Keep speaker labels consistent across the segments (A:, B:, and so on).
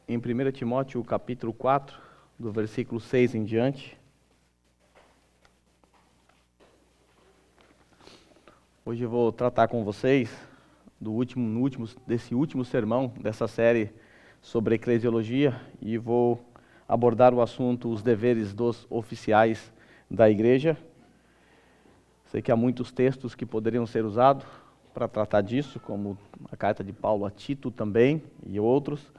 A: em 1 Timóteo capítulo 4, do versículo 6 em diante. Hoje eu vou tratar com vocês desse último sermão dessa série sobre eclesiologia e vou abordar o assunto os deveres dos oficiais da igreja. Sei que há muitos textos que poderiam ser usados para tratar disso, como a carta de Paulo a Tito também e outros,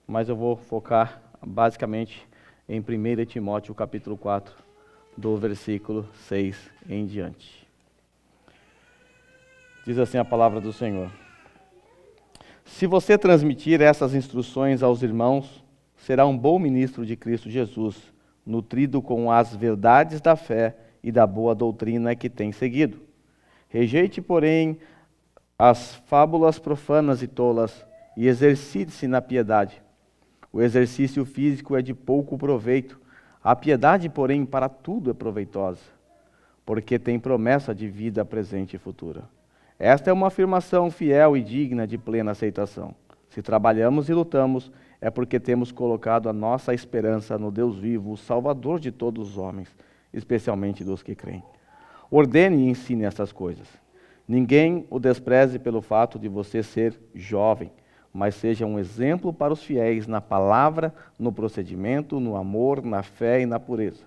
A: mas eu vou focar basicamente em 1 Timóteo capítulo 4, do versículo 6 em diante. Diz assim a palavra do Senhor: Se você transmitir essas instruções aos irmãos, será um bom ministro de Cristo Jesus, nutrido com as verdades da fé e da boa doutrina que tem seguido. Rejeite, porém, as fábulas profanas e tolas e exercite-se na piedade. O exercício físico é de pouco proveito, a piedade, porém, para tudo é proveitosa, porque tem promessa de vida presente e futura. Esta é uma afirmação fiel e digna de plena aceitação. Se trabalhamos e lutamos, é porque temos colocado a nossa esperança no Deus vivo, o Salvador de todos os homens, especialmente dos que creem. Ordene e ensine essas coisas. Ninguém o despreze pelo fato de você ser jovem, mas seja um exemplo para os fiéis na palavra, no procedimento, no amor, na fé e na pureza.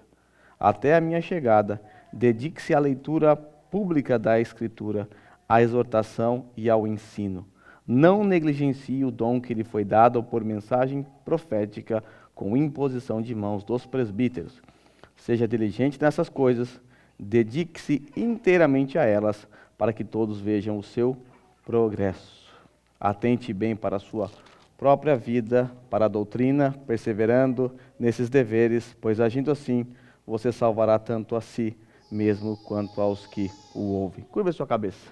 A: Até a minha chegada, dedique-se à leitura pública da Escritura, à exortação e ao ensino. Não negligencie o dom que lhe foi dado por mensagem profética com imposição de mãos dos presbíteros. Seja diligente nessas coisas, dedique-se inteiramente a elas, para que todos vejam o seu progresso. Atente bem para a sua própria vida, para a doutrina, perseverando nesses deveres, pois agindo assim, você salvará tanto a si mesmo quanto aos que o ouvem. Curva a sua cabeça.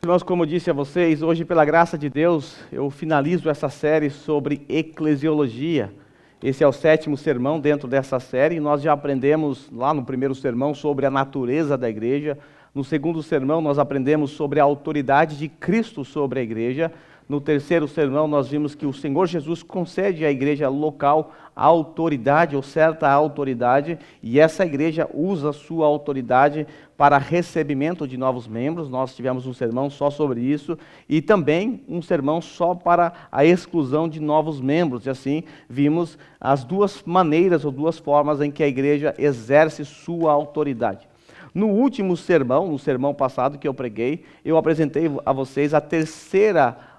A: Irmãos, como eu disse a vocês, hoje, pela graça de Deus, eu finalizo essa série sobre eclesiologia. Esse é o 7º sermão dentro dessa série. Nós já aprendemos lá no primeiro sermão sobre a natureza da igreja. No segundo sermão, nós aprendemos sobre a autoridade de Cristo sobre a igreja. No terceiro sermão, nós vimos que o Senhor Jesus concede à igreja local a autoridade, ou certa autoridade, e essa igreja usa a sua autoridade para recebimento de novos membros. Nós tivemos um sermão só sobre isso, e também um sermão só para a exclusão de novos membros. E assim, vimos as duas maneiras ou duas formas em que a igreja exerce sua autoridade. No último sermão, no sermão passado que eu preguei, eu apresentei a vocês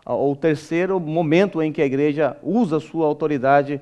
A: o terceiro momento em que a igreja usa sua autoridade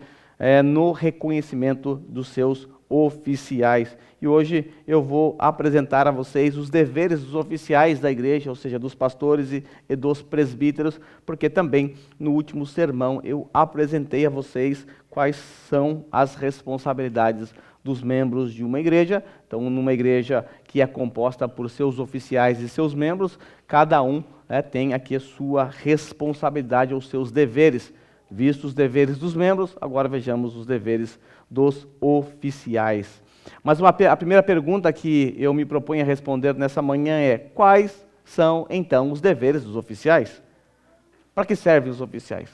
A: no reconhecimento dos seus oficiais. E hoje eu vou apresentar a vocês os deveres dos oficiais da igreja, ou seja, dos pastores e dos presbíteros, porque também no último sermão eu apresentei a vocês quais são as responsabilidades dos membros de uma igreja. Então, numa igreja que é composta por seus oficiais e seus membros, cada um tem aqui a sua responsabilidade ou seus deveres. Vistos os deveres dos membros, agora vejamos os deveres dos oficiais. Mas a primeira pergunta que eu me proponho a responder nessa manhã é: quais são então os deveres dos oficiais? Para que servem os oficiais?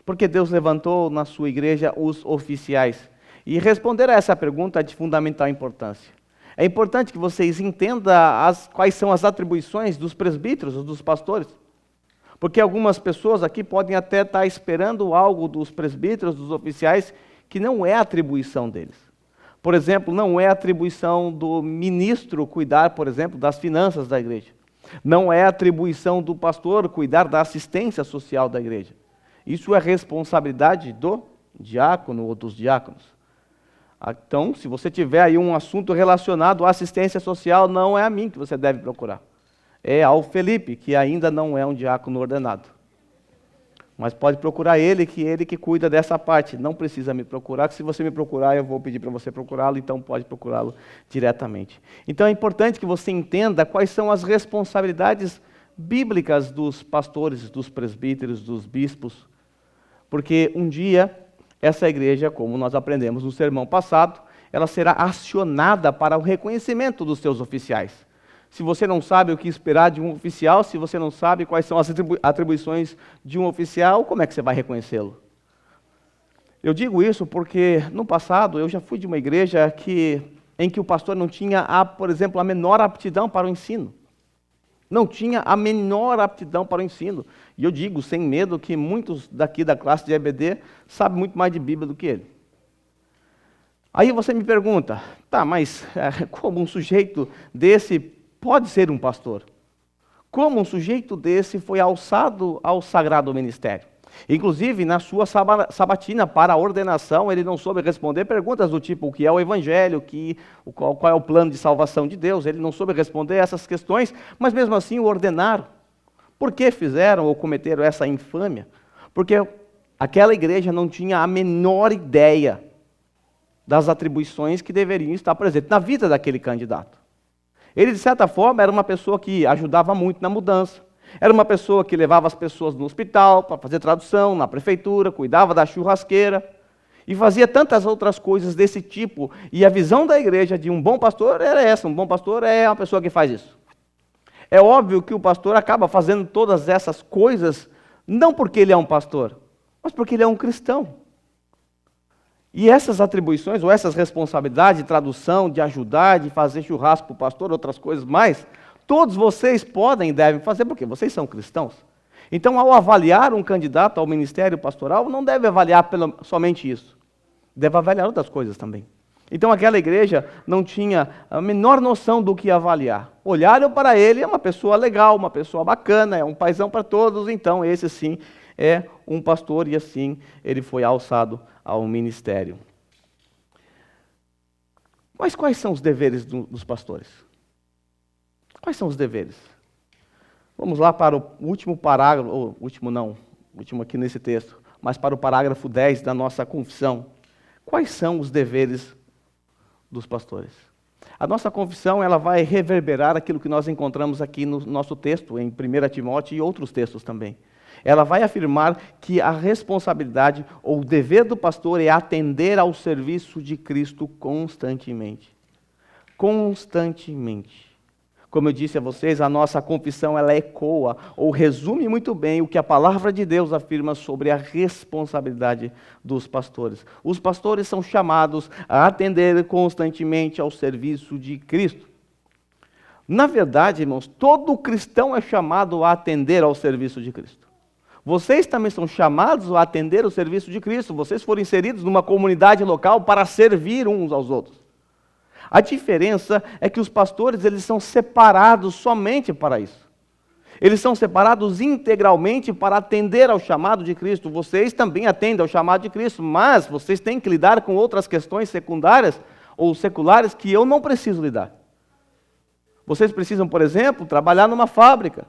A: Porque Deus levantou na sua igreja os oficiais. E responder a essa pergunta é de fundamental importância. É importante que vocês entendam quais são as atribuições dos presbíteros ou dos pastores. Porque algumas pessoas aqui podem até estar esperando algo dos presbíteros, dos oficiais, que não é atribuição deles. Por exemplo, não é atribuição do ministro cuidar, por exemplo, das finanças da igreja. Não é atribuição do pastor cuidar da assistência social da igreja. Isso é responsabilidade do diácono ou dos diáconos. Então, se você tiver aí um assunto relacionado à assistência social, não é a mim que você deve procurar. É ao Felipe, que ainda não é um diácono ordenado. Mas pode procurar ele que cuida dessa parte. Não precisa me procurar, que se você me procurar, eu vou pedir para você procurá-lo, então pode procurá-lo diretamente. Então é importante que você entenda quais são as responsabilidades bíblicas dos pastores, dos presbíteros, dos bispos. Porque um dia essa igreja, como nós aprendemos no sermão passado, ela será acionada para o reconhecimento dos seus oficiais. Se você não sabe o que esperar de um oficial, se você não sabe quais são as atribuições de um oficial, como é que você vai reconhecê-lo? Eu digo isso porque no passado eu já fui de uma igreja em que o pastor não tinha, por exemplo, a menor aptidão para o ensino. Não tinha a menor aptidão para o ensino. E eu digo, sem medo, que muitos daqui da classe de EBD sabem muito mais de Bíblia do que ele. Aí você me pergunta, tá, mas como um sujeito desse pode ser um pastor? Como um sujeito desse foi alçado ao sagrado ministério? Inclusive, na sua sabatina para a ordenação, ele não soube responder perguntas do tipo, o que é o evangelho, qual é o plano de salvação de Deus, ele não soube responder essas questões, mas mesmo assim o ordenaram. Por que fizeram ou cometeram essa infâmia? Porque aquela igreja não tinha a menor ideia das atribuições que deveriam estar presentes na vida daquele candidato. Ele, de certa forma, era uma pessoa que ajudava muito na mudança. Era uma pessoa que levava as pessoas no hospital para fazer tradução, na prefeitura, cuidava da churrasqueira e fazia tantas outras coisas desse tipo. E a visão da igreja de um bom pastor era essa: um bom pastor é uma pessoa que faz isso. É óbvio que o pastor acaba fazendo todas essas coisas não porque ele é um pastor, mas porque ele é um cristão. E essas atribuições ou essas responsabilidades de tradução, de ajudar, de fazer churrasco para o pastor, outras coisas mais, todos vocês podem e devem fazer, porque vocês são cristãos. Então, ao avaliar um candidato ao ministério pastoral, não deve avaliar somente isso. Deve avaliar outras coisas também. Então, aquela igreja não tinha a menor noção do que avaliar. Olharam para ele, é uma pessoa legal, uma pessoa bacana, é um paizão para todos, então esse sim é um pastor, e assim ele foi alçado ao ministério. Mas quais são os deveres dos pastores? Quais são os deveres? Vamos lá para o último parágrafo, ou último aqui nesse texto, mas para o parágrafo 10 da nossa confissão. Quais são os deveres dos pastores? A nossa confissão ela vai reverberar aquilo que nós encontramos aqui no nosso texto, em 1 Timóteo e outros textos também. Ela vai afirmar que a responsabilidade ou o dever do pastor é atender ao serviço de Cristo constantemente. Constantemente. Como eu disse a vocês, a nossa confissão ela ecoa ou resume muito bem o que a palavra de Deus afirma sobre a responsabilidade dos pastores. Os pastores são chamados a atender constantemente ao serviço de Cristo. Na verdade, irmãos, todo cristão é chamado a atender ao serviço de Cristo. Vocês também são chamados a atender o serviço de Cristo. Vocês foram inseridos numa comunidade local para servir uns aos outros. A diferença é que os pastores eles são separados somente para isso. Eles são separados integralmente para atender ao chamado de Cristo. Vocês também atendem ao chamado de Cristo, mas vocês têm que lidar com outras questões secundárias ou seculares que eu não preciso lidar. Vocês precisam, por exemplo, trabalhar numa fábrica.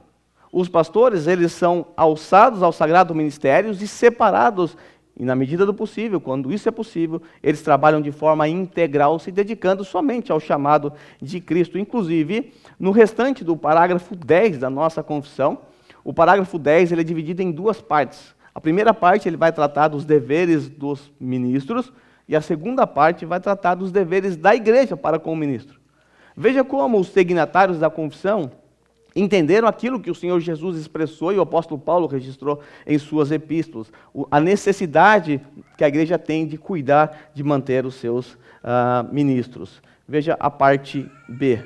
A: Os pastores, eles são alçados ao sagrado ministério e separados, e na medida do possível, quando isso é possível, eles trabalham de forma integral, se dedicando somente ao chamado de Cristo. Inclusive, no restante do parágrafo 10 da nossa confissão, o parágrafo 10 ele é dividido em duas partes. A primeira parte ele vai tratar dos deveres dos ministros, e a segunda parte vai tratar dos deveres da igreja para com o ministro. Veja como os signatários da confissão entenderam aquilo que o Senhor Jesus expressou e o apóstolo Paulo registrou em suas epístolas, a necessidade que a igreja tem de cuidar, de manter os seus ministros. Veja a parte B.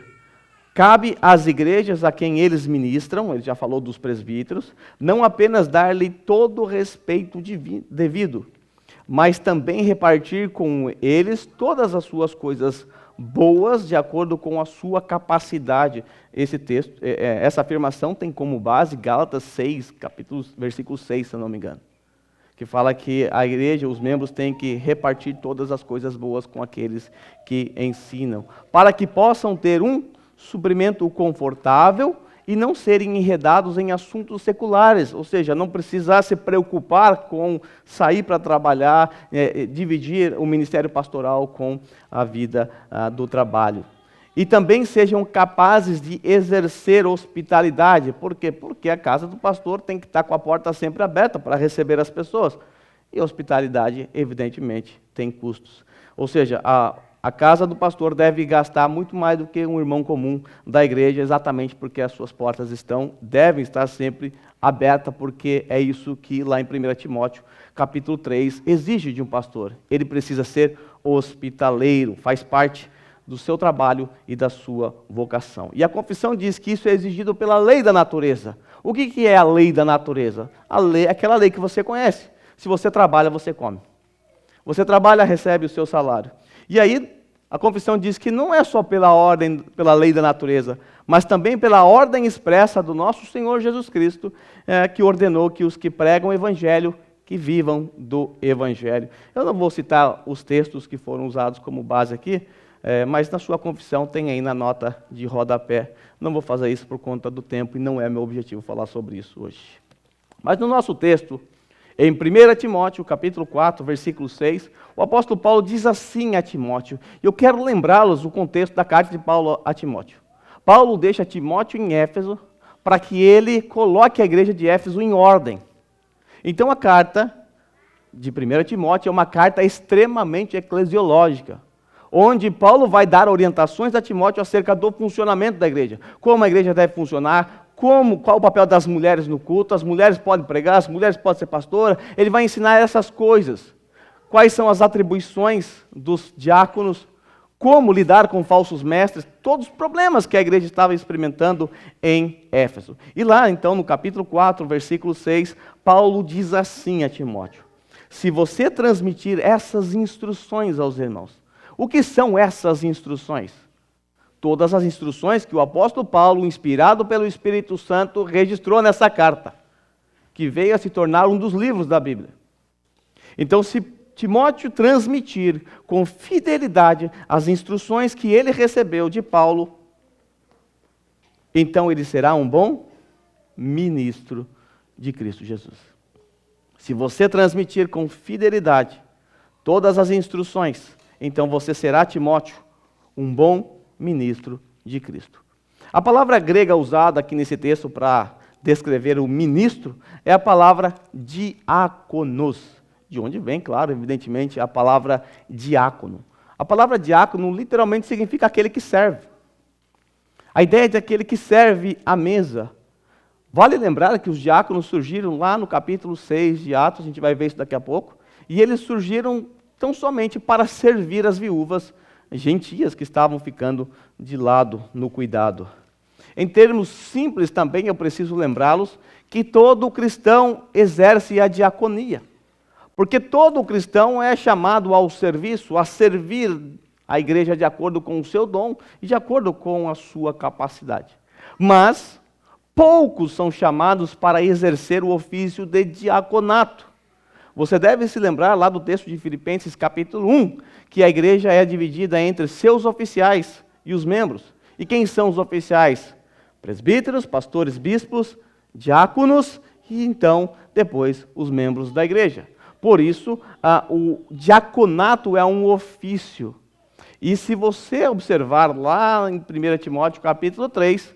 A: Cabe às igrejas a quem eles ministram, ele já falou dos presbíteros, não apenas dar-lhe todo o respeito devido, mas também repartir com eles todas as suas coisas boas de acordo com a sua capacidade. Essa afirmação tem como base Gálatas 6, versículo 6, se eu não me engano, que fala que a igreja, os membros têm que repartir todas as coisas boas com aqueles que ensinam, para que possam ter um suprimento confortável e não serem enredados em assuntos seculares, ou seja, não precisar se preocupar com sair para trabalhar, dividir o ministério pastoral com a vida do trabalho. E também sejam capazes de exercer hospitalidade. Por quê? Porque a casa do pastor tem que estar com a porta sempre aberta para receber as pessoas. E a hospitalidade, evidentemente, tem custos. Ou seja, A casa do pastor deve gastar muito mais do que um irmão comum da igreja, exatamente porque as suas portas devem estar sempre abertas, porque é isso que lá em 1 Timóteo, capítulo 3, exige de um pastor. Ele precisa ser hospitaleiro, faz parte do seu trabalho e da sua vocação. E a confissão diz que isso é exigido pela lei da natureza. O que é a lei da natureza? A lei é aquela lei que você conhece. Se você trabalha, você come. Você trabalha, recebe o seu salário. E aí, a confissão diz que não é só pela ordem, pela lei da natureza, mas também pela ordem expressa do nosso Senhor Jesus Cristo, que ordenou que os que pregam o Evangelho, que vivam do Evangelho. Eu não vou citar os textos que foram usados como base aqui, mas na sua confissão tem aí na nota de rodapé. Não vou fazer isso por conta do tempo e não é meu objetivo falar sobre isso hoje. Mas no nosso texto, em 1 Timóteo, capítulo 4, versículo 6, o apóstolo Paulo diz assim a Timóteo, e eu quero lembrá-los do contexto da carta de Paulo a Timóteo. Paulo deixa Timóteo em Éfeso para que ele coloque a igreja de Éfeso em ordem. Então a carta de 1 Timóteo é uma carta extremamente eclesiológica, onde Paulo vai dar orientações a Timóteo acerca do funcionamento da igreja, como a igreja deve funcionar, qual o papel das mulheres no culto, as mulheres podem pregar, as mulheres podem ser pastora, ele vai ensinar essas coisas. Quais são as atribuições dos diáconos, como lidar com falsos mestres, todos os problemas que a igreja estava experimentando em Éfeso. E lá, então, no capítulo 4, versículo 6, Paulo diz assim a Timóteo: se você transmitir essas instruções aos irmãos. O que são essas instruções? Todas as instruções que o apóstolo Paulo, inspirado pelo Espírito Santo, registrou nessa carta, que veio a se tornar um dos livros da Bíblia. Então, se Timóteo transmitir com fidelidade as instruções que ele recebeu de Paulo, então ele será um bom ministro de Cristo Jesus. Se você transmitir com fidelidade todas as instruções, então você será, Timóteo, um bom ministro de Cristo. A palavra grega usada aqui nesse texto para descrever o ministro é a palavra diáconos, de onde vem, claro, evidentemente, a palavra diácono. A palavra diácono literalmente significa aquele que serve. A ideia de aquele que serve à mesa. Vale lembrar que os diáconos surgiram lá no capítulo 6 de Atos, a gente vai ver isso daqui a pouco, e eles surgiram tão somente para servir as viúvas gentias que estavam ficando de lado no cuidado. Em termos simples também, eu preciso lembrá-los que todo cristão exerce a diaconia. Porque todo cristão é chamado ao serviço, a servir a igreja de acordo com o seu dom e de acordo com a sua capacidade. Mas poucos são chamados para exercer o ofício de diaconato. Você deve se lembrar lá do texto de Filipenses capítulo 1, que a igreja é dividida entre seus oficiais e os membros. E quem são os oficiais? Presbíteros, pastores, bispos, diáconos e então, depois, os membros da igreja. Por isso, o diaconato é um ofício. E se você observar lá em 1 Timóteo capítulo 3,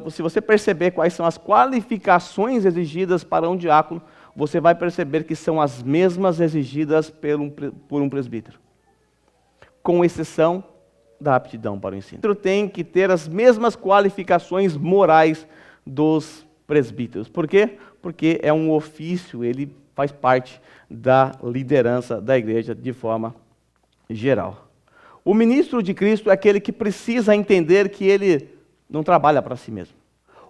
A: se você perceber quais são as qualificações exigidas para um diácono, você vai perceber que são as mesmas exigidas por um presbítero, com exceção da aptidão para o ensino. O presbítero tem que ter as mesmas qualificações morais dos presbíteros. Por quê? Porque é um ofício, ele faz parte da liderança da igreja de forma geral. O ministro de Cristo é aquele que precisa entender que ele não trabalha para si mesmo.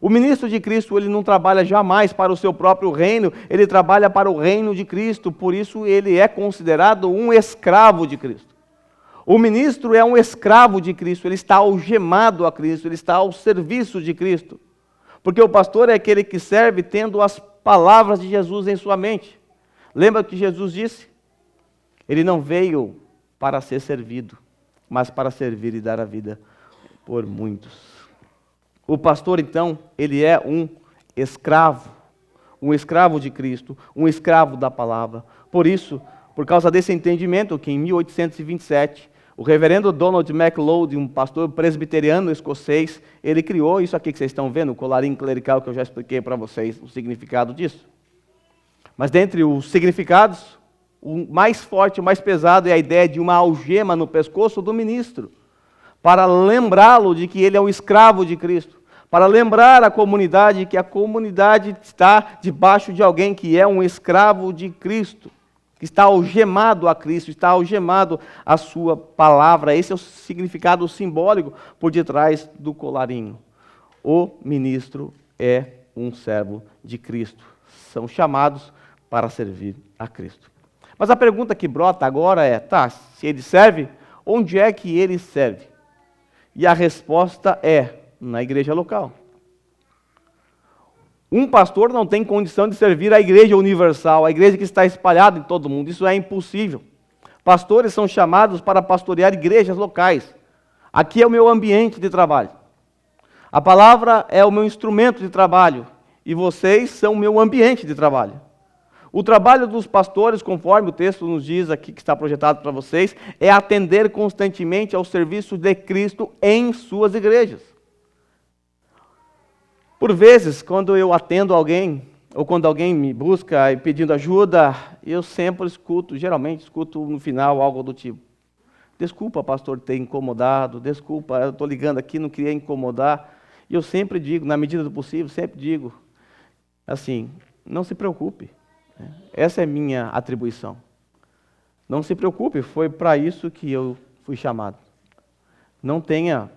A: O ministro de Cristo, ele não trabalha jamais para o seu próprio reino, ele trabalha para o reino de Cristo, por isso ele é considerado um escravo de Cristo. O ministro é um escravo de Cristo, ele está algemado a Cristo, ele está ao serviço de Cristo. Porque o pastor é aquele que serve tendo as palavras de Jesus em sua mente. Lembra que Jesus disse? Ele não veio para ser servido, mas para servir e dar a vida por muitos. O pastor, então, ele é um escravo de Cristo, um escravo da palavra. Por isso, por causa desse entendimento, que em 1827, o reverendo Donald MacLeod, um pastor presbiteriano escocês, ele criou isso aqui que vocês estão vendo, o colarinho clerical que eu já expliquei para vocês, o significado disso. Mas dentre os significados, O mais forte, o mais pesado é a ideia de uma algema no pescoço do ministro, para lembrá-lo de que ele é um escravo de Cristo, para lembrar a comunidade que a comunidade está debaixo de alguém que é um escravo de Cristo, que está algemado a Cristo, está algemado à sua palavra. Esse é o significado simbólico por detrás do colarinho. O ministro é um servo de Cristo. São chamados para servir a Cristo. Mas a pergunta que brota agora é, se ele serve, onde é que ele serve? E a resposta é, na igreja local. Um pastor não tem condição de servir a igreja universal, a igreja que está espalhada em todo mundo. Isso é impossível. Pastores são chamados para pastorear igrejas locais. Aqui é o meu ambiente de trabalho. A palavra é o meu instrumento de trabalho. E vocês são o meu ambiente de trabalho. O trabalho dos pastores, conforme o texto nos diz aqui, que está projetado para vocês, é atender constantemente ao serviço de Cristo em suas igrejas. Por vezes, quando eu atendo alguém, ou quando alguém me busca pedindo ajuda, eu sempre geralmente escuto no final algo do tipo: desculpa, pastor, ter incomodado, desculpa, eu estou ligando aqui, não queria incomodar. E eu sempre digo, na medida do possível, sempre digo assim: não se preocupe. Essa é minha atribuição. Não se preocupe, foi para isso que eu fui chamado. Não tenha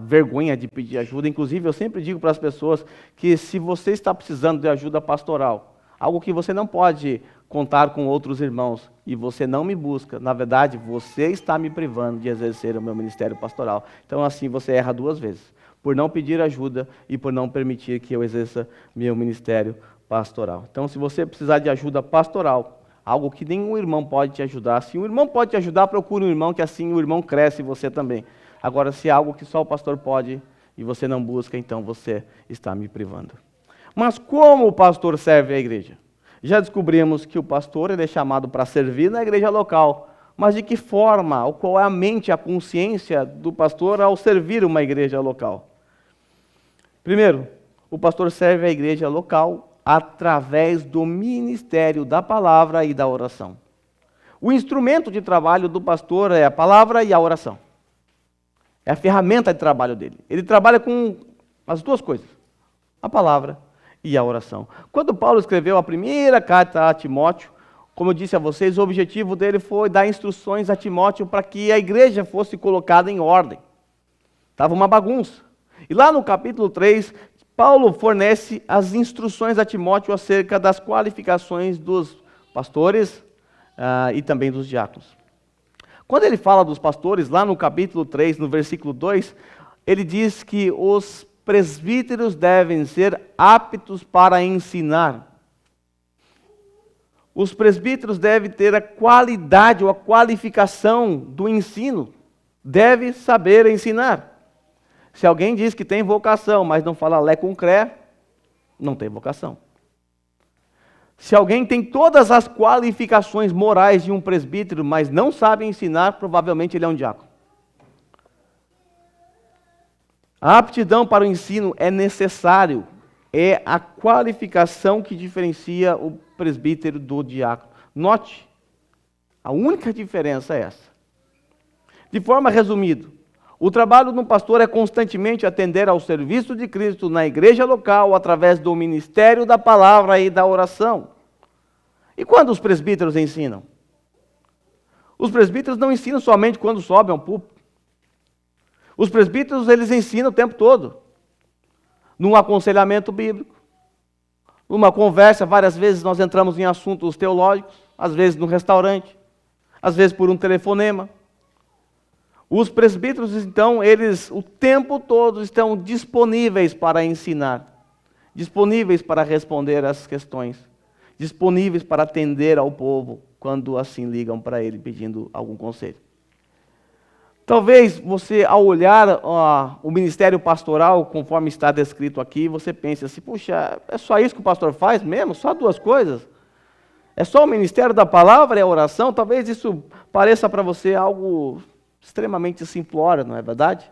A: vergonha de pedir ajuda. Inclusive, eu sempre digo para as pessoas que se você está precisando de ajuda pastoral, algo que você não pode contar com outros irmãos, e você não me busca, na verdade, você está me privando de exercer o meu ministério pastoral. Então, assim, você erra duas vezes, por não pedir ajuda e por não permitir que eu exerça meu ministério pastoral. Então, se você precisar de ajuda pastoral, algo que nenhum irmão pode te ajudar, se um irmão pode te ajudar, procure um irmão, que assim o irmão cresce e você também. Agora, se é algo que só o pastor pode e você não busca, então você está me privando. Mas como o pastor serve a igreja? Já descobrimos que o pastor ele é chamado para servir na igreja local, mas de que forma, ou qual é a mente, a consciência do pastor ao servir uma igreja local? Primeiro, o pastor serve a igreja local através do ministério da palavra e da oração. O instrumento de trabalho do pastor é a palavra e a oração. É a ferramenta de trabalho dele. Ele trabalha com as duas coisas, a palavra e a oração. Quando Paulo escreveu a primeira carta a Timóteo, como eu disse a vocês, o objetivo dele foi dar instruções a Timóteo para que a igreja fosse colocada em ordem. Estava uma bagunça. E lá no capítulo 3, Paulo fornece as instruções a Timóteo acerca das qualificações dos pastores e também dos diáconos. Quando ele fala dos pastores, lá no capítulo 3, no versículo 2, ele diz que os presbíteros devem ser aptos para ensinar. Os presbíteros devem ter a qualidade ou a qualificação do ensino, deve saber ensinar. Se alguém diz que tem vocação, mas não fala lé com cré, não tem vocação. Se alguém tem todas as qualificações morais de um presbítero, mas não sabe ensinar, provavelmente ele é um diácono. A aptidão para o ensino é necessário, é a qualificação que diferencia o presbítero do diácono. Note, a única diferença é essa. De forma resumida, o trabalho do pastor é constantemente atender ao serviço de Cristo na igreja local através do ministério da palavra e da oração. E quando os presbíteros ensinam? Os presbíteros não ensinam somente quando sobem ao púlpito. Os presbíteros, eles ensinam o tempo todo. Num aconselhamento bíblico, numa conversa, várias vezes nós entramos em assuntos teológicos, às vezes no restaurante, às vezes por um telefonema. Os presbíteros, então, eles o tempo todo estão disponíveis para ensinar, disponíveis para responder às questões, disponíveis para atender ao povo, quando assim ligam para ele pedindo algum conselho. Talvez você, ao olhar o ministério pastoral, conforme está descrito aqui, você pense assim: puxa, é só isso que o pastor faz mesmo? Só duas coisas? É só o ministério da palavra e a oração? Talvez isso pareça para você algo extremamente simplório, não é verdade?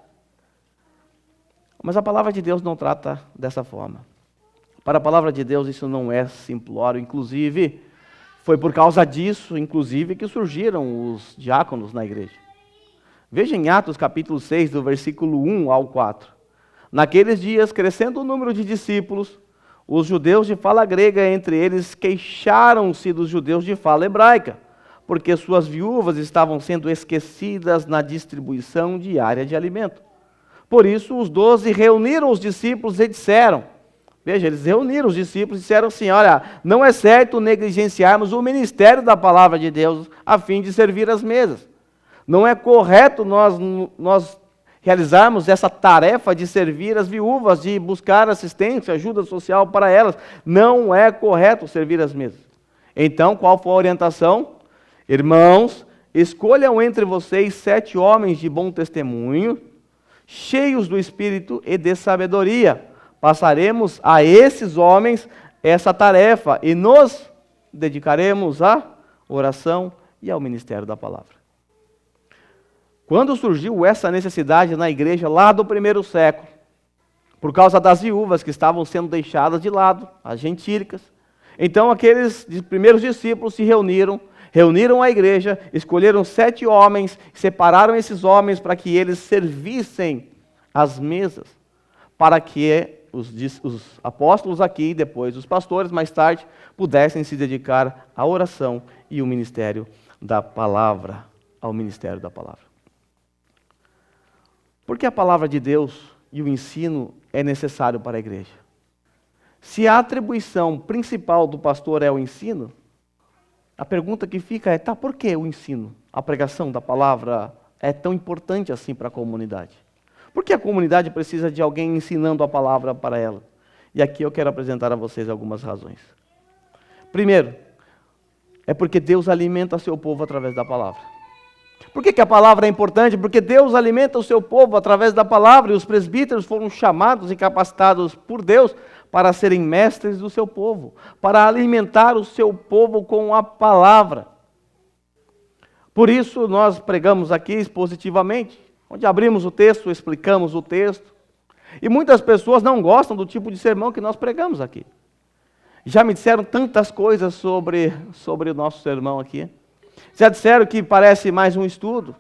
A: Mas a palavra de Deus não trata dessa forma. Para a palavra de Deus isso não é simplório. Inclusive, Foi por causa disso, inclusive, que surgiram os diáconos na igreja. Veja em Atos capítulo 6, do versículo 1 ao 4. Naqueles dias, crescendo o número de discípulos, os judeus de fala grega entre eles queixaram-se dos judeus de fala hebraica, porque suas viúvas estavam sendo esquecidas na distribuição diária de alimento. Por isso, os 12 reuniram os discípulos e disseram, veja, eles reuniram os discípulos e disseram assim, olha, não é certo negligenciarmos o ministério da palavra de Deus a fim de servir as mesas. Não é correto nós realizarmos essa tarefa de servir as viúvas, de buscar assistência, ajuda social para elas. Não é correto servir as mesas. Então, qual foi a orientação? Irmãos, escolham entre vocês 7 homens de bom testemunho, cheios do Espírito e de sabedoria. Passaremos a esses homens essa tarefa e nos dedicaremos à oração e ao ministério da palavra. Quando surgiu essa necessidade na igreja lá do primeiro século, por causa das viúvas que estavam sendo deixadas de lado, as gentílicas, então aqueles primeiros discípulos se reuniram a igreja, escolheram 7 homens, separaram esses homens para que eles servissem as mesas, para que os apóstolos aqui, depois os pastores, mais tarde, pudessem se dedicar à oração e ao ministério da palavra, Porque a palavra de Deus e o ensino é necessário para a igreja. Se a atribuição principal do pastor é o ensino, a pergunta que fica é, por que o ensino, a pregação da palavra é tão importante assim para a comunidade? Por que a comunidade precisa de alguém ensinando a palavra para ela? E aqui eu quero apresentar a vocês algumas razões. Primeiro, é porque Deus alimenta seu povo através da palavra. Por que a palavra é importante? Porque Deus alimenta o seu povo através da palavra, e os presbíteros foram chamados e capacitados por Deus para serem mestres do seu povo, para alimentar o seu povo com a palavra. Por isso nós pregamos aqui expositivamente, onde abrimos o texto, explicamos o texto, e muitas pessoas não gostam do tipo de sermão que nós pregamos aqui. Já me disseram tantas coisas sobre o nosso sermão aqui. Já disseram que parece mais um estudo.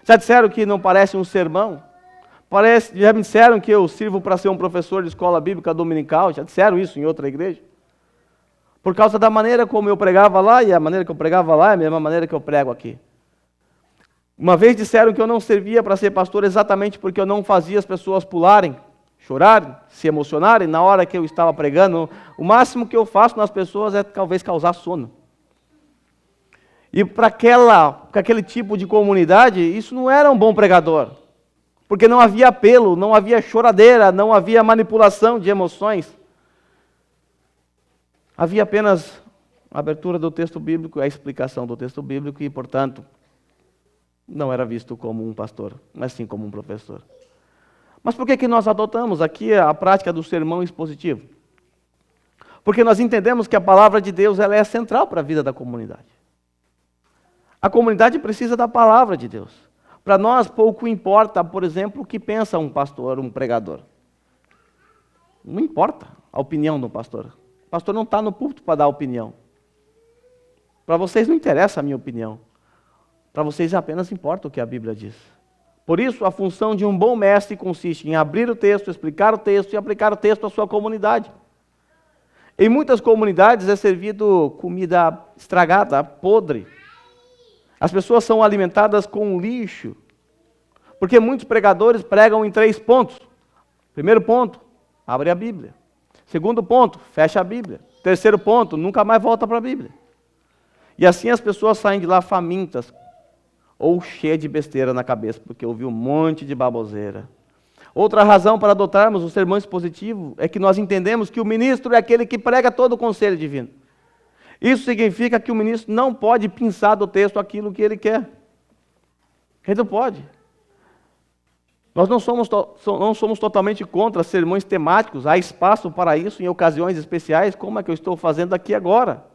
A: Já disseram que não parece um sermão. Já me disseram que eu sirvo para ser um professor de escola bíblica dominical. Já disseram isso em outra igreja. Por causa da maneira como eu pregava lá, e a maneira que eu pregava lá é a mesma maneira que eu prego aqui. Uma vez disseram que eu não servia para ser pastor exatamente porque eu não fazia as pessoas pularem, chorarem, se emocionarem na hora que eu estava pregando. O máximo que eu faço nas pessoas é talvez causar sono. E para aquele tipo de comunidade, isso não era um bom pregador. Porque não havia apelo, não havia choradeira, não havia manipulação de emoções. Havia apenas a abertura do texto bíblico, a explicação do texto bíblico e, portanto, não era visto como um pastor, mas sim como um professor. Mas por que nós adotamos aqui a prática do sermão expositivo? Porque nós entendemos que a palavra de Deus ela é central para a vida da comunidade. A comunidade precisa da palavra de Deus. Para nós, pouco importa, por exemplo, o que pensa um pastor, um pregador. Não importa a opinião do pastor. O pastor não está no púlpito para dar opinião. Para vocês não interessa a minha opinião. Para vocês apenas importa o que a Bíblia diz. Por isso, a função de um bom mestre consiste em abrir o texto, explicar o texto e aplicar o texto à sua comunidade. Em muitas comunidades é servido comida estragada, podre. As pessoas são alimentadas com lixo, porque muitos pregadores pregam em 3 pontos. Primeiro ponto, abre a Bíblia. Segundo ponto, fecha a Bíblia. Terceiro ponto, nunca mais volta para a Bíblia. E assim as pessoas saem de lá famintas, ou cheias de besteira na cabeça, porque ouviu um monte de baboseira. Outra razão para adotarmos o sermão expositivo é que nós entendemos que o ministro é aquele que prega todo o conselho divino. Isso significa que o ministro não pode pensar do texto aquilo que ele quer. Ele não pode. Nós não somos totalmente contra sermões temáticos, há espaço para isso em ocasiões especiais, como é que eu estou fazendo aqui agora.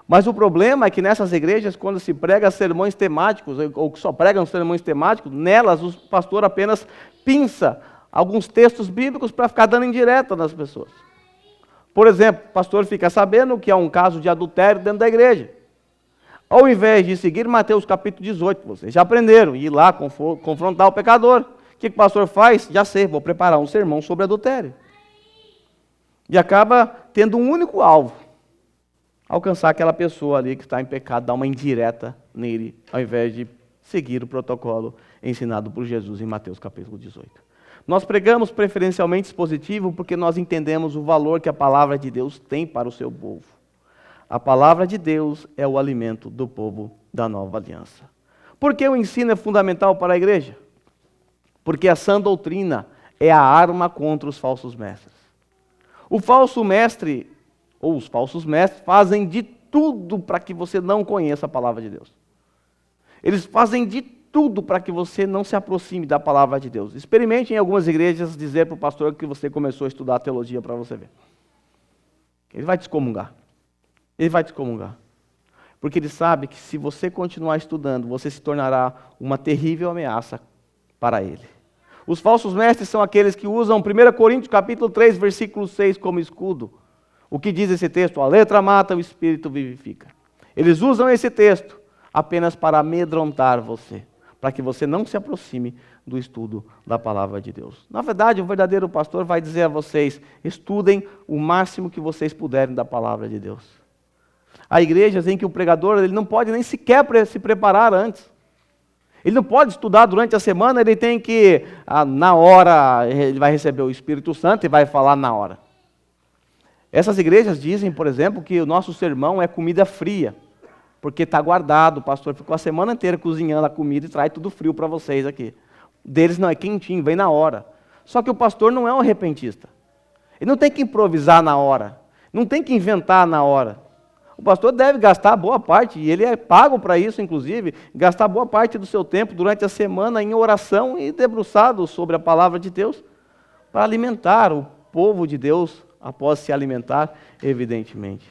A: Mas o problema é que nessas igrejas, quando se prega sermões temáticos, ou só pregam sermões temáticos, nelas o pastor apenas pinça alguns textos bíblicos para ficar dando indireta nas pessoas. Por exemplo, o pastor fica sabendo que há um caso de adultério dentro da igreja. Ao invés de seguir Mateus capítulo 18, vocês já aprenderam, ir lá confrontar o pecador. O que o pastor faz? Já sei, vou preparar um sermão sobre adultério. E acaba tendo um único alvo: alcançar aquela pessoa ali que está em pecado, dar uma indireta nele, ao invés de seguir o protocolo ensinado por Jesus em Mateus capítulo 18. Nós pregamos preferencialmente expositivo porque nós entendemos o valor que a palavra de Deus tem para o seu povo. A palavra de Deus é o alimento do povo da nova aliança. Por que o ensino é fundamental para a igreja? Porque a sã doutrina é a arma contra os falsos mestres. O falso mestre, ou os falsos mestres, fazem de tudo para que você não conheça a palavra de Deus. Eles fazem de tudo para que você não se aproxime da palavra de Deus. Experimente em algumas igrejas dizer para o pastor que você começou a estudar teologia para você ver. Ele vai te excomungar. Ele vai te excomungar. Porque ele sabe que se você continuar estudando, você se tornará uma terrível ameaça para ele. Os falsos mestres são aqueles que usam 1 Coríntios capítulo 3, versículo 6 como escudo. O que diz esse texto? A letra mata, o espírito vivifica. Eles usam esse texto apenas para amedrontar você, para que você não se aproxime do estudo da palavra de Deus. Na verdade, o verdadeiro pastor vai dizer a vocês: estudem o máximo que vocês puderem da palavra de Deus. Há igrejas em que o pregador ele não pode nem sequer se preparar antes. Ele não pode estudar durante a semana, ele tem que, na hora, ele vai receber o Espírito Santo e vai falar na hora. Essas igrejas dizem, por exemplo, que o nosso sermão é comida fria, porque está guardado, o pastor ficou a semana inteira cozinhando a comida e traz tudo frio para vocês aqui. Deles não é quentinho, vem na hora. Só que o pastor não é um repentista. Ele não tem que improvisar na hora, não tem que inventar na hora. O pastor deve gastar boa parte, e ele é pago para isso, inclusive, gastar boa parte do seu tempo durante a semana em oração e debruçado sobre a palavra de Deus, para alimentar o povo de Deus, após se alimentar, evidentemente.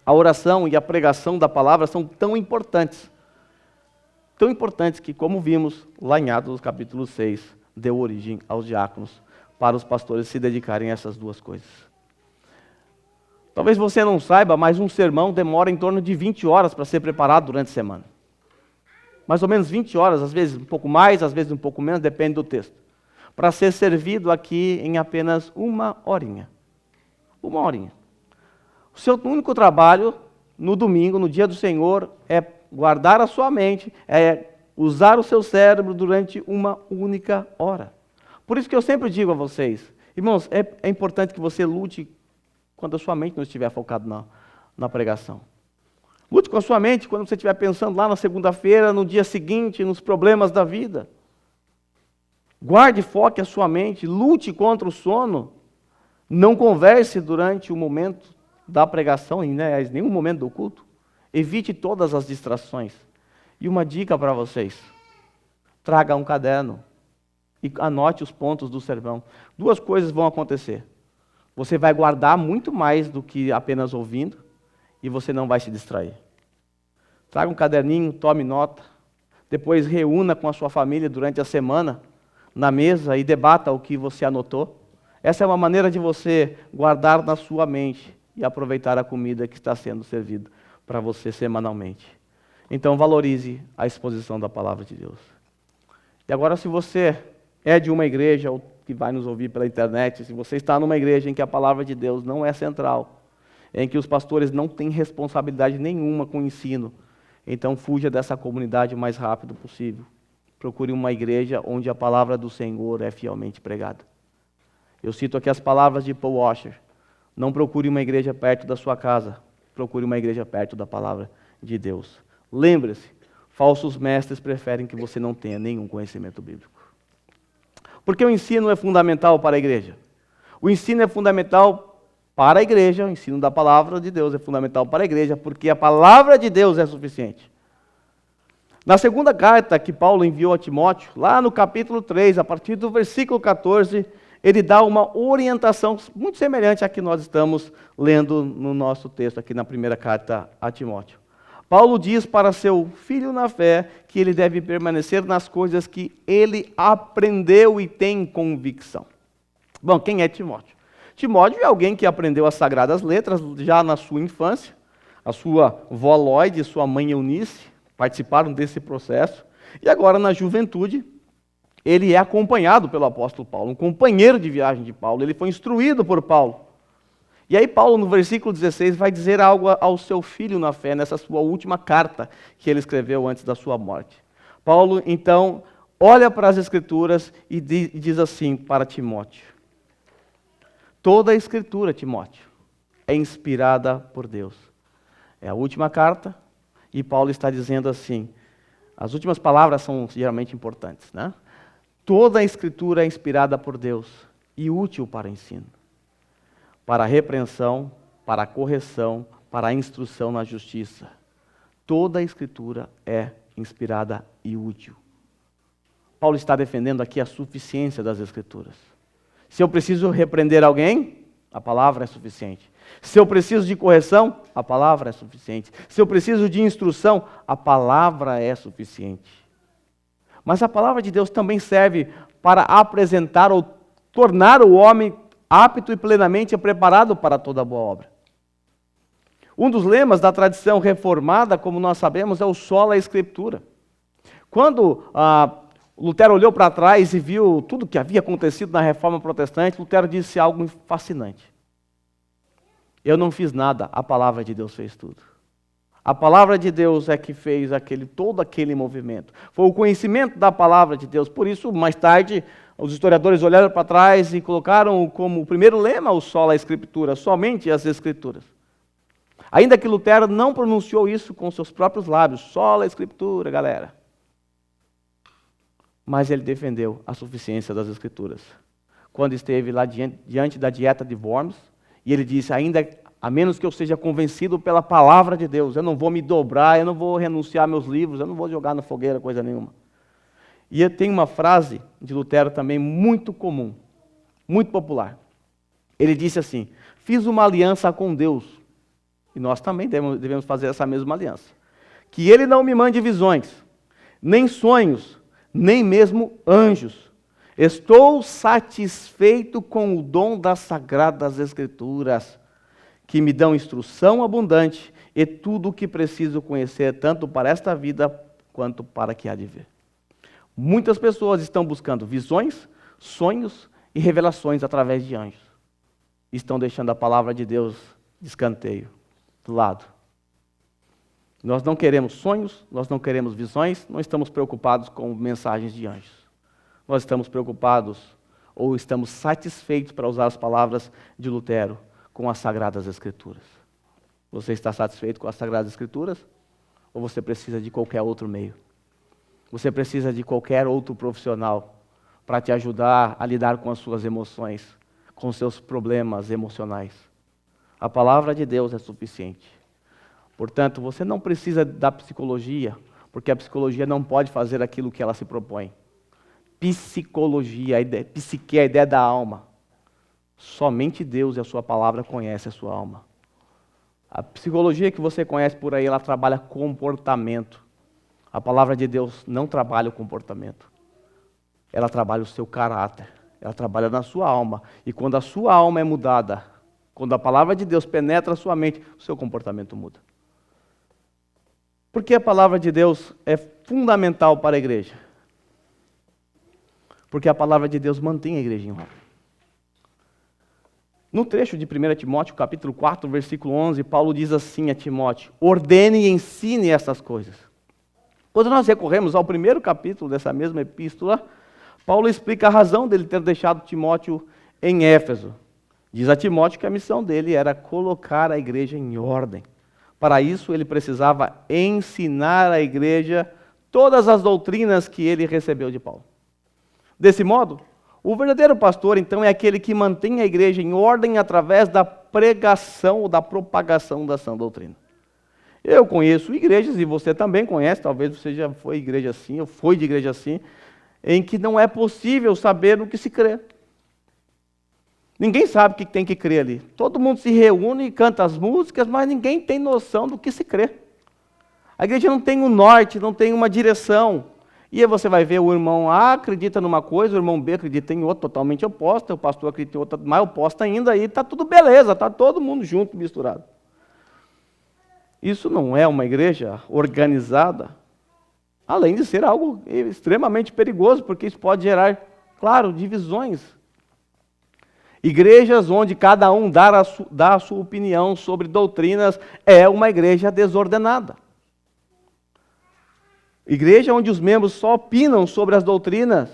A: A oração e a pregação da palavra são tão importantes que, como vimos lá em Atos capítulo 6, deu origem aos diáconos, para os pastores se dedicarem a essas duas coisas. Talvez você não saiba, mas um sermão demora em torno de 20 horas para ser preparado durante a semana. Mais ou menos 20 horas, às vezes um pouco mais, às vezes um pouco menos, depende do texto. Para ser servido aqui em apenas uma horinha. Uma horinha. O seu único trabalho no domingo, no dia do Senhor, é guardar a sua mente, é usar o seu cérebro durante uma única hora. Por isso que eu sempre digo a vocês, irmãos, é importante que você lute quando a sua mente não estiver focada na pregação. Lute com a sua mente quando você estiver pensando lá na segunda-feira, no dia seguinte, nos problemas da vida. Guarde e foque a sua mente, lute contra o sono. Não converse durante o momento da pregação, em nenhum momento do culto. Evite todas as distrações. E uma dica para vocês: traga um caderno e anote os pontos do sermão. Duas coisas vão acontecer. Você vai guardar muito mais do que apenas ouvindo e você não vai se distrair. Traga um caderninho, tome nota, depois reúna com a sua família durante a semana na mesa e debata o que você anotou. Essa é uma maneira de você guardar na sua mente e aproveitar a comida que está sendo servida para você semanalmente. Então valorize a exposição da palavra de Deus. E agora, se você é de uma igreja ou que vai nos ouvir pela internet, se você está numa igreja em que a palavra de Deus não é central, em que os pastores não têm responsabilidade nenhuma com o ensino, então fuja dessa comunidade o mais rápido possível. Procure uma igreja onde a palavra do Senhor é fielmente pregada. Eu cito aqui as palavras de Paul Washer: não procure uma igreja perto da sua casa, procure uma igreja perto da palavra de Deus. Lembre-se, falsos mestres preferem que você não tenha nenhum conhecimento bíblico. Porque o ensino é fundamental para a igreja. O ensino é fundamental para a igreja, o ensino da palavra de Deus é fundamental para a igreja, porque a palavra de Deus é suficiente. Na segunda carta que Paulo enviou a Timóteo, lá no capítulo 3, a partir do versículo 14, ele dá uma orientação muito semelhante à que nós estamos lendo no nosso texto aqui na primeira carta a Timóteo. Paulo diz para seu filho na fé que ele deve permanecer nas coisas que ele aprendeu e tem convicção. Bom, quem é Timóteo? Timóteo é alguém que aprendeu as sagradas letras já na sua infância, A sua vó Lloyd e sua mãe Eunice participaram desse processo. E agora, na juventude, ele é acompanhado pelo apóstolo Paulo, um companheiro de viagem de Paulo. Ele foi instruído por Paulo. E aí Paulo, no versículo 16, vai dizer algo ao seu filho na fé, nessa sua última carta que ele escreveu antes da sua morte. Paulo, então, olha para as Escrituras e diz assim para Timóteo: toda a Escritura, Timóteo, é inspirada por Deus. É a última carta, e Paulo está dizendo assim, as últimas palavras são geralmente importantes, né? Toda a Escritura é inspirada por Deus e útil para o ensino, para a repreensão, para a correção, para a instrução na justiça. Toda a Escritura é inspirada e útil. Paulo está defendendo aqui a suficiência das Escrituras. Se eu preciso repreender alguém, a palavra é suficiente. Se eu preciso de correção, a palavra é suficiente. Se eu preciso de instrução, a palavra é suficiente. Mas a palavra de Deus também serve para apresentar ou tornar o homem apto e plenamente preparado para toda boa obra. Um dos lemas da tradição reformada, como nós sabemos, é o sola escritura. Quando Lutero olhou para trás e viu tudo que havia acontecido na reforma protestante, Lutero disse algo fascinante. Eu não fiz nada, a palavra de Deus fez tudo. A palavra de Deus é que fez todo aquele movimento. Foi o conhecimento da palavra de Deus. Por isso, mais tarde, os historiadores olharam para trás e colocaram como o primeiro lema o sola escritura, somente as Escrituras. Ainda que Lutero não pronunciou isso com seus próprios lábios, sola escritura, galera. Mas ele defendeu a suficiência das Escrituras. Quando esteve lá diante da dieta de Worms, e ele disse, ainda a menos que eu seja convencido pela palavra de Deus, eu não vou me dobrar, eu não vou renunciar a meus livros, eu não vou jogar na fogueira, coisa nenhuma. E tem uma frase de Lutero também muito comum, muito popular. Ele disse assim, fiz uma aliança com Deus, e nós também devemos fazer essa mesma aliança, que Ele não me mande visões, nem sonhos, nem mesmo anjos. Estou satisfeito com o dom das Sagradas Escrituras, que me dão instrução abundante e tudo o que preciso conhecer, tanto para esta vida quanto para a que há de vir. Muitas pessoas estão buscando visões, sonhos e revelações através de anjos. Estão deixando a palavra de Deus de escanteio, do lado. Nós não queremos sonhos, nós não queremos visões, não estamos preocupados com mensagens de anjos. Nós estamos preocupados, ou estamos satisfeitos, para usar as palavras de Lutero, com as Sagradas Escrituras. Você está satisfeito com as Sagradas Escrituras? Ou você precisa de qualquer outro meio? Você precisa de qualquer outro profissional para te ajudar a lidar com as suas emoções, com os seus problemas emocionais? A palavra de Deus é suficiente. Portanto, você não precisa da psicologia, porque a psicologia não pode fazer aquilo que ela se propõe. Psicologia, psique, a ideia da alma. Somente Deus e a sua palavra conhecem a sua alma. A psicologia que você conhece por aí, ela trabalha comportamento. A palavra de Deus não trabalha o comportamento. Ela trabalha o seu caráter. Ela trabalha na sua alma. E quando a sua alma é mudada, quando a palavra de Deus penetra a sua mente, o seu comportamento muda. Por que a palavra de Deus é fundamental para a igreja? Porque a palavra de Deus mantém a igreja em ordem. No trecho de 1 Timóteo, capítulo 4, versículo 11, Paulo diz assim a Timóteo, ordene e ensine essas coisas. Quando nós recorremos ao primeiro capítulo dessa mesma epístola, Paulo explica a razão dele ter deixado Timóteo em Éfeso. Diz a Timóteo que a missão dele era colocar a igreja em ordem. Para isso, ele precisava ensinar à igreja todas as doutrinas que ele recebeu de Paulo. Desse modo, o verdadeiro pastor, então, é aquele que mantém a igreja em ordem através da pregação ou da propagação da sã doutrina. Eu conheço igrejas, e você também conhece, talvez você já foi igreja assim, ou foi de igreja assim, em que não é possível saber no que se crê. Ninguém sabe o que tem que crer ali. Todo mundo se reúne e canta as músicas, mas ninguém tem noção do que se crê. A igreja não tem um norte, não tem uma direção. E aí você vai ver o irmão A acredita numa coisa, o irmão B acredita em outra totalmente oposta, o pastor acredita em outra mais oposta ainda, e está tudo beleza, está todo mundo junto, misturado. Isso não é uma igreja organizada, além de ser algo extremamente perigoso, porque isso pode gerar, claro, divisões. Igrejas onde cada um dá a sua opinião sobre doutrinas é uma igreja desordenada. Igreja onde os membros só opinam sobre as doutrinas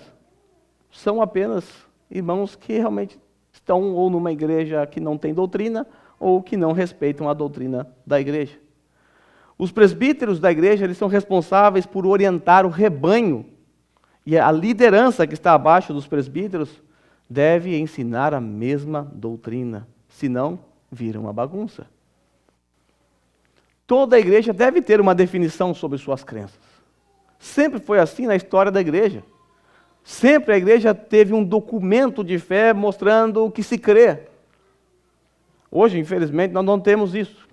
A: são apenas irmãos que realmente estão ou numa igreja que não tem doutrina ou que não respeitam a doutrina da igreja. Os presbíteros da igreja, eles são responsáveis por orientar o rebanho. E a liderança que está abaixo dos presbíteros deve ensinar a mesma doutrina, senão vira uma bagunça. Toda a igreja deve ter uma definição sobre suas crenças. Sempre foi assim na história da igreja. Sempre a igreja teve um documento de fé mostrando o que se crê. Hoje, infelizmente, nós não temos isso.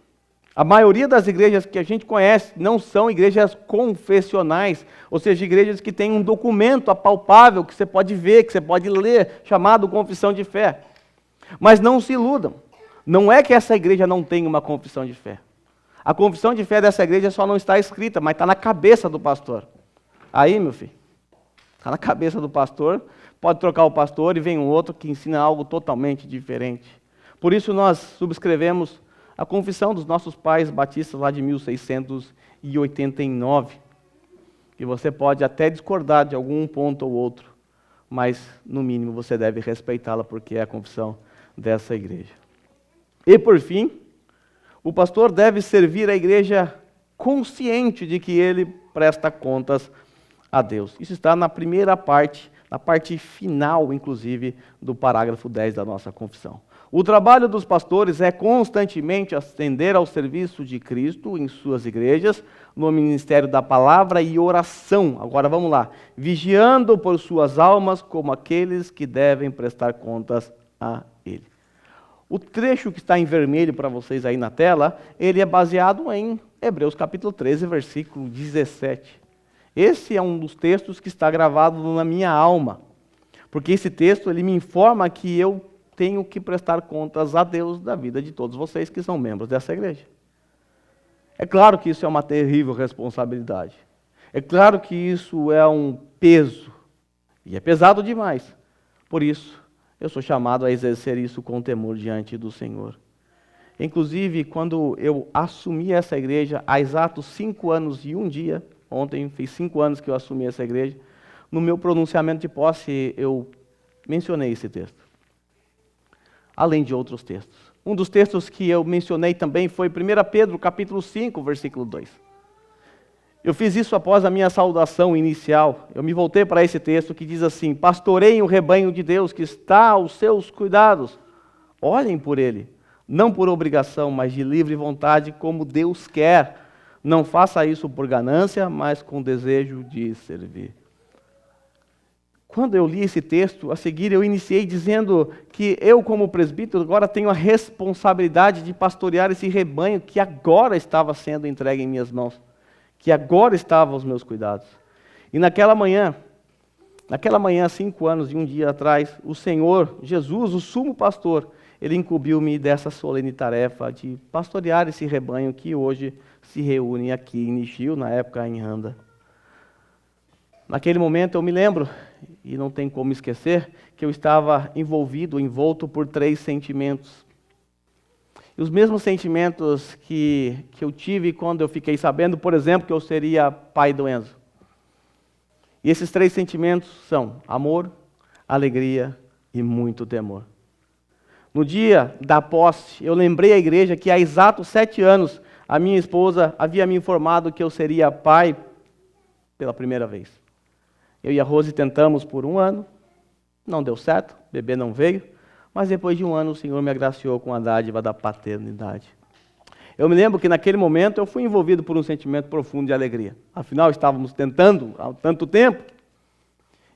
A: A maioria das igrejas que a gente conhece não são igrejas confessionais, ou seja, igrejas que têm um documento apalpável que você pode ver, que você pode ler, chamado confissão de fé. Mas não se iludam. Não é que essa igreja não tenha uma confissão de fé. A confissão de fé dessa igreja só não está escrita, mas está na cabeça do pastor. Aí, meu filho, está na cabeça do pastor, pode trocar o pastor e vem um outro que ensina algo totalmente diferente. Por isso nós subscrevemos a confissão dos nossos pais batistas lá de 1689. E você pode até discordar de algum ponto ou outro, mas no mínimo você deve respeitá-la porque é a confissão dessa igreja. E por fim, o pastor deve servir a igreja consciente de que ele presta contas a Deus. Isso está na primeira parte, na parte final, inclusive, do parágrafo 10 da nossa confissão. O trabalho dos pastores é constantemente ascender ao serviço de Cristo em suas igrejas, no ministério da palavra e oração. Agora vamos lá. Vigiando por suas almas como aqueles que devem prestar contas a Ele. O trecho que está em vermelho para vocês aí na tela, ele é baseado em Hebreus capítulo 13, versículo 17. Esse é um dos textos que está gravado na minha alma, porque esse texto ele me informa que eu tenho que prestar contas a Deus da vida de todos vocês que são membros dessa igreja. É claro que isso é uma terrível responsabilidade. É claro que isso é um peso, e é pesado demais. Por isso, eu sou chamado a exercer isso com temor diante do Senhor. Inclusive, quando eu assumi essa igreja, há exatos 5 anos e um dia, ontem fez 5 anos que eu assumi essa igreja, no meu pronunciamento de posse, eu mencionei esse texto. Além de outros textos. Um dos textos que eu mencionei também foi 1 Pedro, capítulo 5, versículo 2. Eu fiz isso após a minha saudação inicial. Eu me voltei para esse texto que diz assim: pastoreiem o rebanho de Deus que está aos seus cuidados. Olhem por ele, não por obrigação, mas de livre vontade, como Deus quer. Não faça isso por ganância, mas com desejo de servir. Quando eu li esse texto, a seguir eu iniciei dizendo que eu, como presbítero, agora tenho a responsabilidade de pastorear esse rebanho que agora estava sendo entregue em minhas mãos, que agora estava aos meus cuidados. E naquela manhã, 5 anos e um dia atrás, o Senhor, Jesus, o sumo pastor, ele incumbiu-me dessa solene tarefa de pastorear esse rebanho que hoje se reúne aqui em Nishio, na época em Randa. Naquele momento eu me lembro, e não tem como esquecer, que eu estava envolto por 3 sentimentos. E os mesmos sentimentos que eu tive quando eu fiquei sabendo, por exemplo, que eu seria pai do Enzo. E esses 3 sentimentos são amor, alegria e muito temor. No dia da posse, eu lembrei à igreja que há exatos 7 anos, a minha esposa havia me informado que eu seria pai pela primeira vez. Eu e a Rose tentamos por 1 ano, não deu certo, o bebê não veio, mas depois de 1 ano o Senhor me agraciou com a dádiva da paternidade. Eu me lembro que naquele momento eu fui envolvido por um sentimento profundo de alegria. Afinal, estávamos tentando há tanto tempo.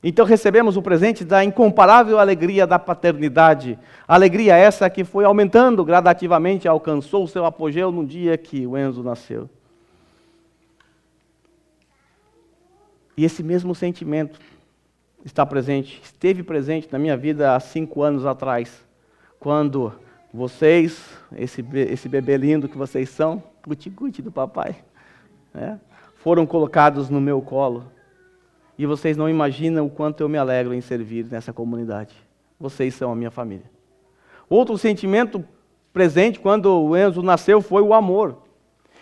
A: Então recebemos o presente da incomparável alegria da paternidade. Alegria essa que foi aumentando gradativamente, alcançou o seu apogeu no dia que o Enzo nasceu. E esse mesmo sentimento esteve presente na minha vida há 5 anos atrás, quando vocês, esse bebê lindo que vocês são, guti-guti do papai, né? Foram colocados no meu colo. E vocês não imaginam o quanto eu me alegro em servir nessa comunidade. Vocês são a minha família. Outro sentimento presente quando o Enzo nasceu foi o amor.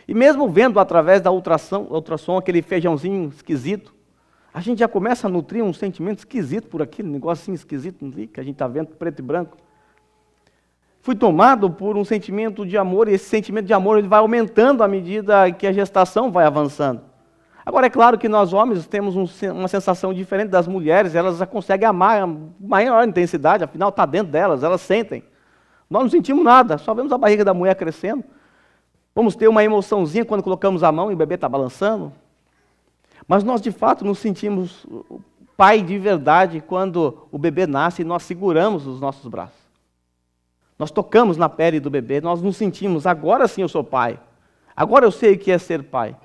A: E mesmo vendo através da ultrassom aquele feijãozinho esquisito, a gente já começa a nutrir um sentimento esquisito por aquele negocinho esquisito ali, que a gente está vendo preto e branco. Fui tomado por um sentimento de amor, e esse sentimento de amor ele vai aumentando à medida que a gestação vai avançando. Agora, é claro que nós homens temos uma sensação diferente das mulheres, elas já conseguem amar a maior intensidade, afinal está dentro delas, elas sentem. Nós não sentimos nada, só vemos a barriga da mulher crescendo. Vamos ter uma emoçãozinha quando colocamos a mão e o bebê está balançando. Mas nós, de fato, nos sentimos pai de verdade quando o bebê nasce e nós seguramos os nossos braços. Nós tocamos na pele do bebê, nós nos sentimos, agora sim eu sou pai. Agora eu sei o que é ser pai.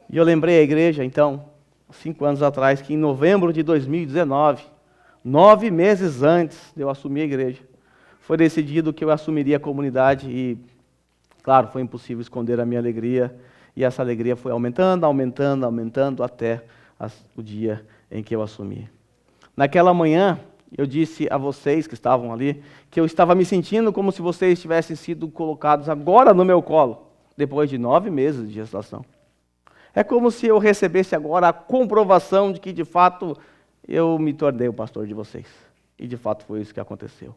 A: E eu lembrei a igreja, então, 5 anos atrás, que em novembro de 2019, 9 meses antes de eu assumir a igreja, foi decidido que eu assumiria a comunidade e, claro, foi impossível esconder a minha alegria. E essa alegria foi aumentando, aumentando, aumentando até o dia em que eu assumi. Naquela manhã, eu disse a vocês que estavam ali, que eu estava me sentindo como se vocês tivessem sido colocados agora no meu colo, depois de 9 meses de gestação. É como se eu recebesse agora a comprovação de que, de fato, eu me tornei o pastor de vocês. E, de fato, foi isso que aconteceu.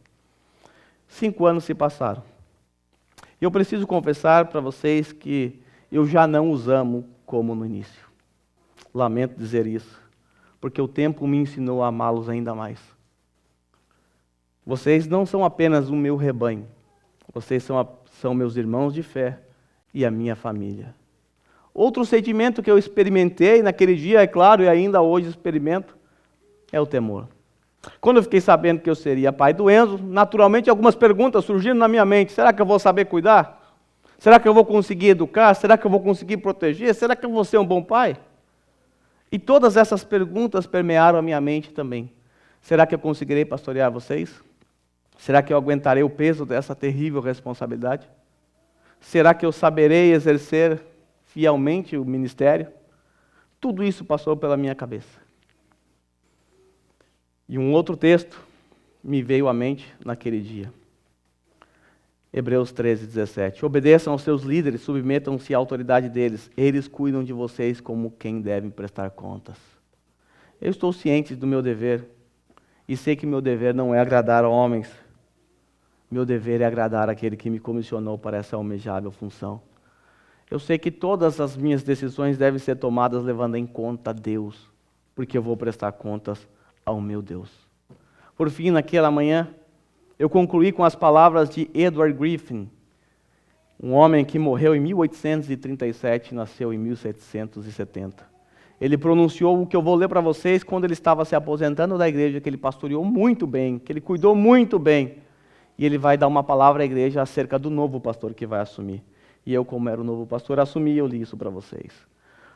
A: 5 anos se passaram. E eu preciso confessar para vocês que eu já não os amo como no início. Lamento dizer isso, porque o tempo me ensinou a amá-los ainda mais. Vocês não são apenas o meu rebanho, vocês são meus irmãos de fé e a minha família. Outro sentimento que eu experimentei naquele dia, é claro, e ainda hoje experimento, é o temor. Quando eu fiquei sabendo que eu seria pai do Enzo, naturalmente algumas perguntas surgiram na minha mente. Será que eu vou saber cuidar? Será que eu vou conseguir educar? Será que eu vou conseguir proteger? Será que eu vou ser um bom pai? E todas essas perguntas permearam a minha mente também. Será que eu conseguirei pastorear vocês? Será que eu aguentarei o peso dessa terrível responsabilidade? Será que eu saberei exercer fielmente o ministério? Tudo isso passou pela minha cabeça. E um outro texto me veio à mente naquele dia. Hebreus 13, 17. Obedeçam aos seus líderes, submetam-se à autoridade deles. Eles cuidam de vocês como quem devem prestar contas. Eu estou ciente do meu dever e sei que meu dever não é agradar a homens. Meu dever é agradar aquele que me comissionou para essa almejável função. Eu sei que todas as minhas decisões devem ser tomadas levando em conta Deus, porque eu vou prestar contas ao meu Deus. Por fim, naquela manhã, eu concluí com as palavras de Edward Griffin, um homem que morreu em 1837 e nasceu em 1770. Ele pronunciou o que eu vou ler para vocês quando ele estava se aposentando da igreja, que ele pastoreou muito bem, que ele cuidou muito bem. E ele vai dar uma palavra à igreja acerca do novo pastor que vai assumir. E eu, como era o novo pastor, assumi e eu li isso para vocês.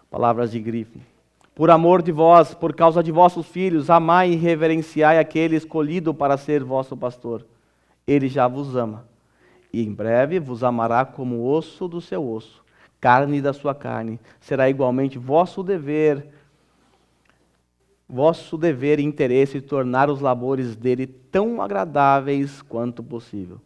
A: Palavras de Griffin. Por amor de vós, por causa de vossos filhos, amai e reverenciai aquele escolhido para ser vosso pastor. Ele já vos ama, e em breve vos amará como osso do seu osso, carne da sua carne. Será igualmente vosso dever e interesse tornar os labores dele tão agradáveis quanto possível.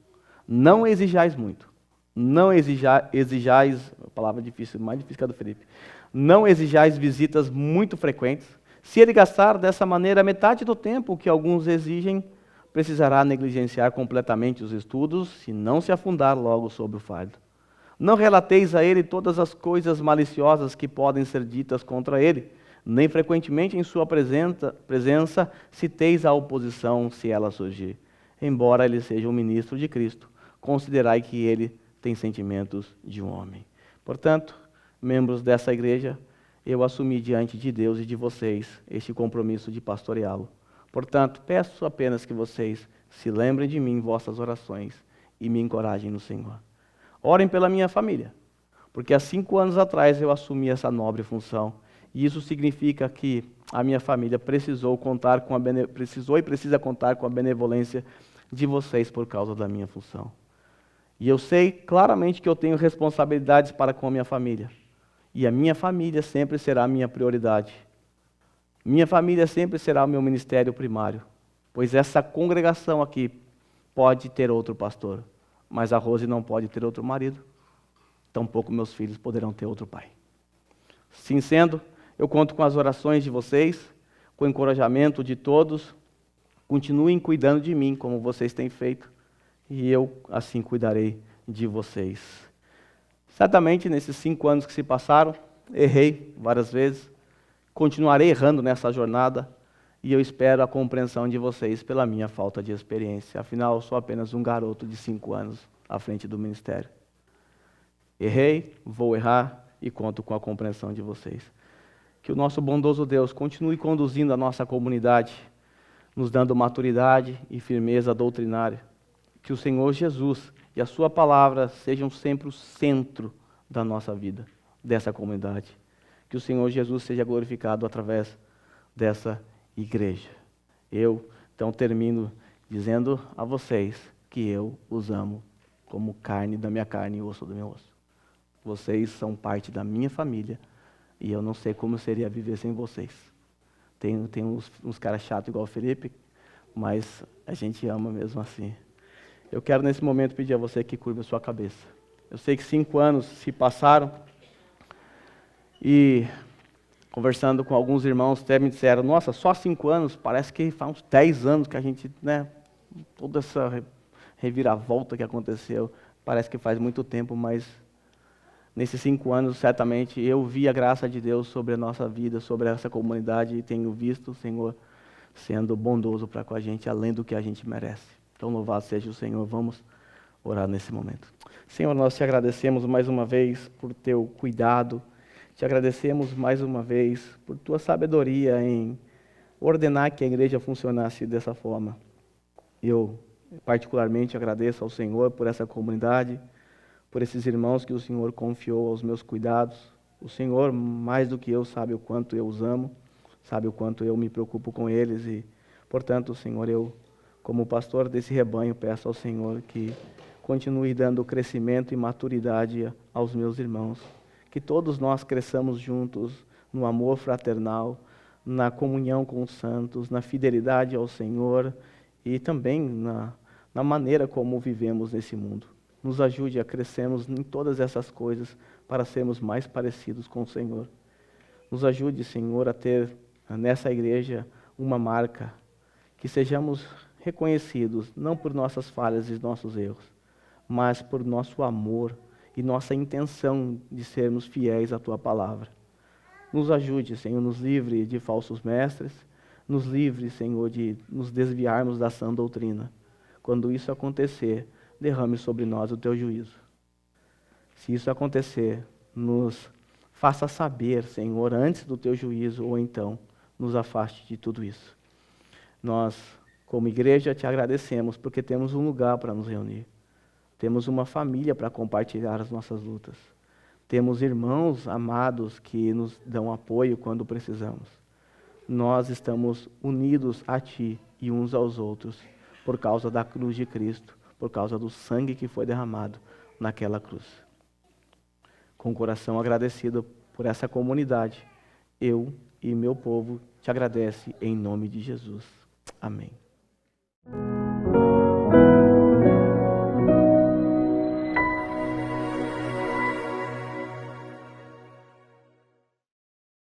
A: Não exijais muito. Não exijais, palavra difícil, mais difícil que a do Felipe. Não exijais visitas muito frequentes. Se ele gastar dessa maneira metade do tempo que alguns exigem, precisará negligenciar completamente os estudos, se não se afundar logo sob o fardo. Não relateis a ele todas as coisas maliciosas que podem ser ditas contra ele, nem frequentemente em sua presença citeis a oposição se ela surgir. Embora ele seja um ministro de Cristo, considerai que ele tem sentimentos de um homem. Portanto, membros dessa igreja, eu assumi diante de Deus e de vocês este compromisso de pastoreá-lo. Portanto, peço apenas que vocês se lembrem de mim em vossas orações e me encorajem no Senhor. Orem pela minha família, porque há 5 anos atrás eu assumi essa nobre função, e isso significa que a minha família precisou e precisa contar com a benevolência de vocês por causa da minha função. E eu sei claramente que eu tenho responsabilidades para com a minha família. E a minha família sempre será a minha prioridade. Minha família sempre será o meu ministério primário. Pois essa congregação aqui pode ter outro pastor, mas a Rose não pode ter outro marido. Tampouco meus filhos poderão ter outro pai. Assim sendo, eu conto com as orações de vocês, com o encorajamento de todos. Continuem cuidando de mim, como vocês têm feito, e eu assim cuidarei de vocês. Certamente, nesses 5 anos que se passaram, errei várias vezes, continuarei errando nessa jornada, e eu espero a compreensão de vocês pela minha falta de experiência. Afinal, eu sou apenas um garoto de 5 anos à frente do ministério. Errei, vou errar e conto com a compreensão de vocês. Que o nosso bondoso Deus continue conduzindo a nossa comunidade, nos dando maturidade e firmeza doutrinária. Que o Senhor Jesus e a sua palavra sejam sempre o centro da nossa vida, dessa comunidade. Que o Senhor Jesus seja glorificado através dessa igreja. Eu, então, termino dizendo a vocês que eu os amo como carne da minha carne e osso do meu osso. Vocês são parte da minha família e eu não sei como seria viver sem vocês. Tem uns caras chatos igual o Felipe, mas a gente ama mesmo assim. Eu quero nesse momento pedir a você que curva a sua cabeça. Eu sei que 5 anos se passaram e conversando com alguns irmãos até me disseram, nossa, só 5 anos? Parece que faz uns 10 anos que a gente, toda essa reviravolta que aconteceu, parece que faz muito tempo, mas nesses 5 anos, certamente, eu vi a graça de Deus sobre a nossa vida, sobre essa comunidade, e tenho visto o Senhor sendo bondoso para com a gente, além do que a gente merece. Então, louvado seja o Senhor. Vamos orar nesse momento. Senhor, nós te agradecemos mais uma vez por teu cuidado, te agradecemos mais uma vez por tua sabedoria em ordenar que a igreja funcionasse dessa forma. Eu, particularmente, agradeço ao Senhor por essa comunidade, por esses irmãos que o Senhor confiou aos meus cuidados. O Senhor, mais do que eu, sabe o quanto eu os amo, sabe o quanto eu me preocupo com eles e, portanto, Senhor, eu, como pastor desse rebanho, peço ao Senhor que continue dando crescimento e maturidade aos meus irmãos, que todos nós cresçamos juntos no amor fraternal, na comunhão com os santos, na fidelidade ao Senhor e também na maneira como vivemos nesse mundo. Nos ajude a crescermos em todas essas coisas para sermos mais parecidos com o Senhor. Nos ajude, Senhor, a ter nessa igreja uma marca, que sejamos reconhecidos não por nossas falhas e nossos erros, mas por nosso amor e nossa intenção de sermos fiéis à Tua palavra. Nos ajude, Senhor, nos livre de falsos mestres, nos livre, Senhor, de nos desviarmos da sã doutrina. Quando isso acontecer, derrame sobre nós o Teu juízo. Se isso acontecer, nos faça saber, Senhor, antes do Teu juízo, ou então nos afaste de tudo isso. Nós, como igreja, Te agradecemos porque temos um lugar para nos reunir. Temos uma família para compartilhar as nossas lutas. Temos irmãos amados que nos dão apoio quando precisamos. Nós estamos unidos a Ti e uns aos outros por causa da cruz de Cristo, por causa do sangue que foi derramado naquela cruz. Com o coração agradecido por essa comunidade, eu e meu povo Te agradece em nome de Jesus. Amém.